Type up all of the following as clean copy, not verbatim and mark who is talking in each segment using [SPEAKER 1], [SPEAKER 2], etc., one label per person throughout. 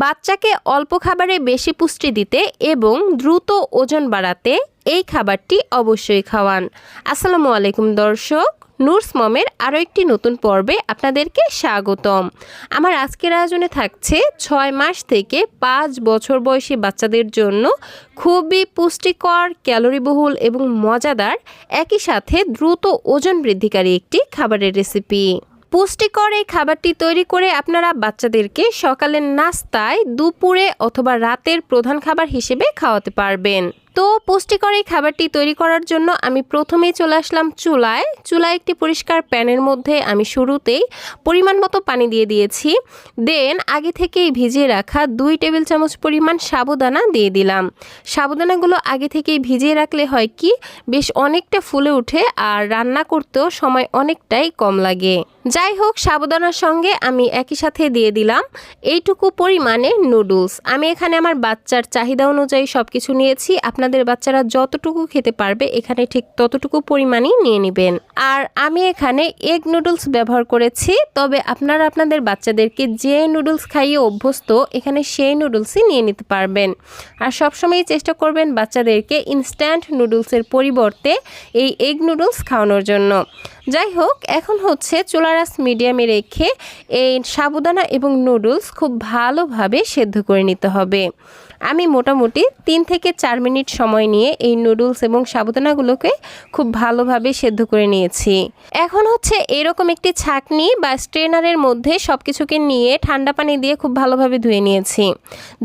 [SPEAKER 1] বাচ্চাকে অল্প খাবারে বেশি পুষ্টি দিতে এবং দ্রুত ওজন বাড়াতে এই খাবারটি অবশ্যই খাওয়ান। আসসালামু আলাইকুম দর্শক, নুরস মমের আরও একটি নতুন পর্বে আপনাদেরকে স্বাগতম। আমার আজকের আয়োজনে থাকছে 6 মাস থেকে 5 বছর বয়সী বাচ্চাদের জন্য খুবই পুষ্টিকর, ক্যালোরিবহুল এবং মজাদার, একই সাথে দ্রুত ওজন বৃদ্ধিকারী একটি খাবারের রেসিপি। পুষ্টিকর এই খাবারটি তৈরি করে আপনারা বাচ্চাদেরকে সকালের নাস্তায়, দুপুরে অথবা রাতের প্রধান খাবার হিসেবে খাওয়াতে পারবেন। তো পুষ্টিকর এই খাবারটি তৈরি করার জন্য আমি প্রথমেই চলে আসলাম চুলায় একটি পরিষ্কার প্যানের মধ্যে আমি শুরুতেই পরিমাণ মতো পানি দিয়ে দিয়েছি। দেন আগে থেকেই ভিজিয়ে রাখা 2 টেবিল চামচ পরিমাণ সাবুদানা দিয়ে দিলাম। সাবুদানাগুলো আগে থেকেই ভিজিয়ে রাখলে হয় কি, বেশ অনেকটা ফুলে ওঠে আর রান্না করতেও সময় অনেকটাই কম লাগে। যাই হোক, সাবুদানার সঙ্গে আমি একই সাথে দিয়ে দিলাম এইটুকু পরিমাণে নুডলস। আমি এখানে আমার বাচ্চার চাহিদা অনুযায়ী সব কিছু নিয়েছি। আপনাদের বাচ্চারা যতটুকু খেতে পারবে এখানে ঠিক ততটুকু পরিমাণই নিয়ে নেবেন। আর আমি এখানে এগ নুডলস ব্যবহার করেছি, তবে আপনারা আপনাদের বাচ্চাদেরকে যে নুডলস খাইয়ে অভ্যস্ত এখানে সেই নুডলসই নিয়ে নিতে পারবেন। আর সবসময়ই চেষ্টা করবেন বাচ্চাদেরকে ইনস্ট্যান্ট নুডলসের পরিবর্তে এই এগ নুডলস খাওয়ানোর জন্য। যাই হোক, এখন হচ্ছে চুলার আঁচ মিডিয়ামে রেখে এই সাবুদানা এবং নুডলস খুব ভালোভাবে সেদ্ধ করে নিতে হবে। আমি মোটামুটি 3 থেকে 4 মিনিট সময় নিয়ে এই নুডলস এবং সাবুদানাগুলোকে খুব ভালোভাবে সেদ্ধ করে নিয়েছি। এখন হচ্ছে এরকম একটি ছাঁকনি বা স্ট্রেনারের মধ্যে সব কিছুকে নিয়ে ঠান্ডা পানি দিয়ে খুব ভালোভাবে ধুয়ে নিয়েছি।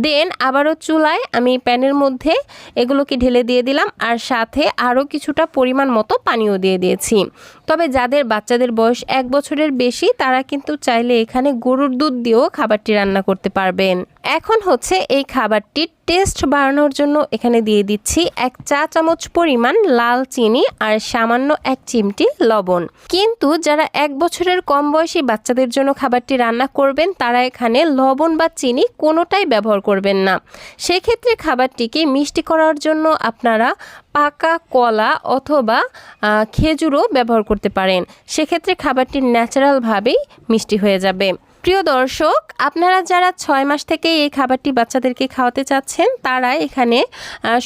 [SPEAKER 1] দেন আবারও চুলায় আমি প্যানের মধ্যে এগুলোকে ঢেলে দিয়ে দিলাম, আর সাথে আরও কিছুটা পরিমাণ মতো পানিও দিয়ে দিয়েছি। তবে যাদের বাচ্চাদের বয়স 1 বছরের বেশি তারা কিন্তু চাইলে এখানে গরুর দুধ দিয়েও খাবারটি রান্না করতে পারবেন। এখন হচ্ছে এই খাবারটির টেস্ট বাড়ানোর জন্য এখানে দিয়ে দিচ্ছি 1 চা চামচ পরিমাণ লাল চিনি আর সামান্য 1 চিমটি লবণ। কিন্তু যারা 1 বছরের কম বয়সী বাচ্চাদের জন্য খাবারটি রান্না করবেন তারা এখানে লবণ বা চিনি কোনোটাই ব্যবহার করবেন না। সেক্ষেত্রে খাবারটিকে মিষ্টি করার জন্য আপনারা পাকা কলা অথবা খেজুরও ব্যবহার করতে পারেন। সেক্ষেত্রে খাবারটি ন্যাচারালভাবেই মিষ্টি হয়ে যাবে। প্রিয় দর্শক, আপনারা যারা 6 মাস থেকে এই খাবারটি বাচ্চাদেরকে খাওয়াতে চাচ্ছেন তারা এখানে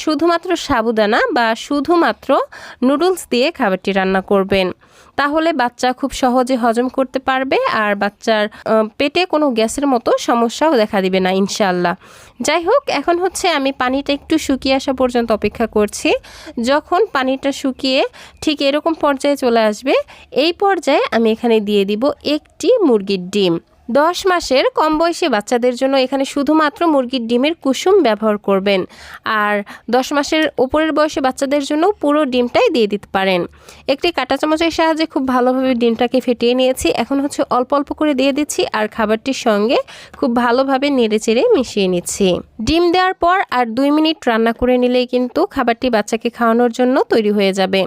[SPEAKER 1] শুধুমাত্র সাবুদানা বা শুধুমাত্র নুডলস দিয়ে খাবারটি রান্না করবেন। তাহলে বাচ্চা খুব সহজে হজম করতে পারবে আর বাচ্চার পেটে কোনো গ্যাসের মতো সমস্যাও দেখা দিবে না ইনশাআল্লাহ। যাই হোক, এখন হচ্ছে আমি পানিটা একটু শুকিয়ে আসা পর্যন্ত অপেক্ষা করছি। যখন পানিটা শুকিয়ে ঠিক এরকম পর্যায়ে চলে আসবে, এই পর্যায়ে আমি এখানে দিয়ে দিব একটি মুরগির ডিম। 10 মাসের কম বয়সী বাচ্চাদের জন্য এখানে শুধুমাত্র মুরগির ডিমের কুসুম ব্যবহার করবেন, আর 10 মাসের উপরের বয়সী বাচ্চাদের জন্য পুরো ডিমটাই দিয়ে দিতে পারেন। একটি কাঁটা চামচের সাহায্যে খুব ভালোভাবে ডিমটাকে ফেটিয়ে নিয়েছি। এখন হচ্ছে অল্প অল্প করে দিয়ে দিচ্ছি আর খাবারটির সঙ্গে খুব ভালোভাবে নেড়েচেড়ে মিশিয়ে নিচ্ছি। ডিম দেওয়ার পর আর 2 মিনিট রান্না করে নিলেই কিন্তু খাবারটি বাচ্চাকে খাওয়ানোর জন্য তৈরি হয়ে যাবে।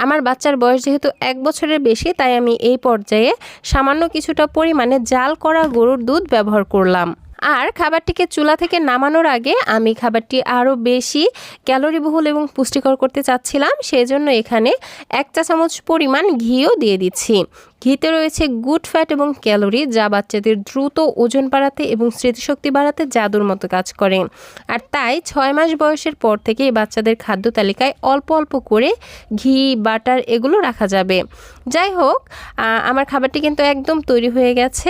[SPEAKER 1] আমার বাচ্চার বয়স যেহেতু 1 বছরের বেশি, তাই আমি এই পর্যায়ে সামান্য কিছুটা পরিমাণে জাল করা গরুর দুধ ব্যবহার করলাম। আর খাবারটিকে চুলা থেকে নামানোর আগে আমি খাবারটি আরও বেশি ক্যালোরিবহুল এবং পুষ্টিকর করতে চাচ্ছিলাম, সেজন্য এখানে 1 চা চামচ পরিমাণ ঘিও দিয়ে দিচ্ছি। ঘিতে রয়েছে গুড ফ্যাট এবং ক্যালোরি, যা বাচ্চাদের দ্রুত ওজন বাড়াতে এবং স্মৃতিশক্তি বাড়াতে জাদুর মতো কাজ করে। আর তাই 6 মাস বয়সের পর থেকে বাচ্চাদের খাদ্য তালিকায় অল্প অল্প করে ঘি, বাটার এগুলো রাখা যাবে। যাই হোক, আমার খাবারটি কিন্তু একদম তৈরি হয়ে গেছে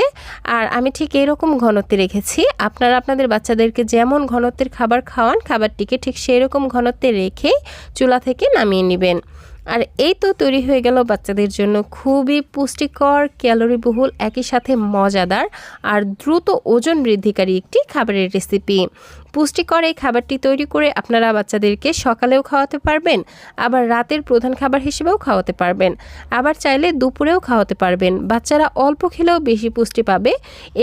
[SPEAKER 1] আর আমি ঠিক এরকম ঘনত্বে রেখেছি। আপনারা আপনাদের বাচ্চাদেরকে যেমন ঘনত্বের খাবার খাওয়ান, খাবারটিকে ঠিক সেই রকম ঘনত্বে রেখে চুলা থেকে নামিয়ে নেবেন। আর এই তো তৈরি হয়ে গেল বাচ্চাদের জন্য খুবই পুষ্টিকর, ক্যালোরিবহুল, একই সাথে মজাদার আর দ্রুত ওজন বৃদ্ধিকারী একটি খাবারের রেসিপি। পুষ্টিকর এই খাবারটি তৈরি করে আপনারা বাচ্চাদেরকে সকালেও খাওয়াতে পারবেন, আবার রাতের প্রধান খাবার হিসেবেও খাওয়াতে পারবেন, আবার চাইলে দুপুরেও খাওয়াতে পারবেন। বাচ্চারা অল্প খেলেও বেশি পুষ্টি পাবে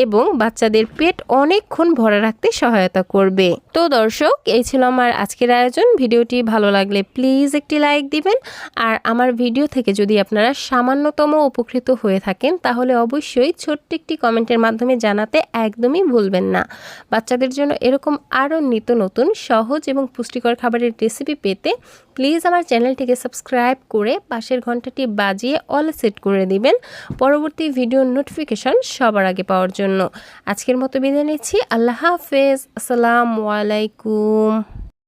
[SPEAKER 1] এবং বাচ্চাদের পেট অনেকক্ষণ ভরা রাখতে সহায়তা করবে। তো দর্শক, এই ছিল আমার আজকের আয়োজন। ভিডিওটি ভালো লাগলে প্লিজ একটি লাইক দিবেন। আর আমার ভিডিও থেকে যদি আপনারা সামান্যতম উপকৃত হয়ে থাকেন তাহলে অবশ্যই ছোট্ট একটি কমেন্টের মাধ্যমে জানাতে একদমই ভুলবেন না। বাচ্চাদের জন্য এরকম আরও নিত্য নতুন সহজ এবং পুষ্টিকর খাবারের রেসিপি পেতে প্লিজ আমার চ্যানেলটিকে সাবস্ক্রাইব করে পাশের ঘন্টাটি বাজিয়ে অল সেট করে দিবেন পরবর্তী ভিডিওর নোটিফিকেশন সবার আগে পাওয়ার জন্য। আজকের মতো বিদায় নিচ্ছি। আল্লাহ হাফেজ। আসসালামু আলাইকুম।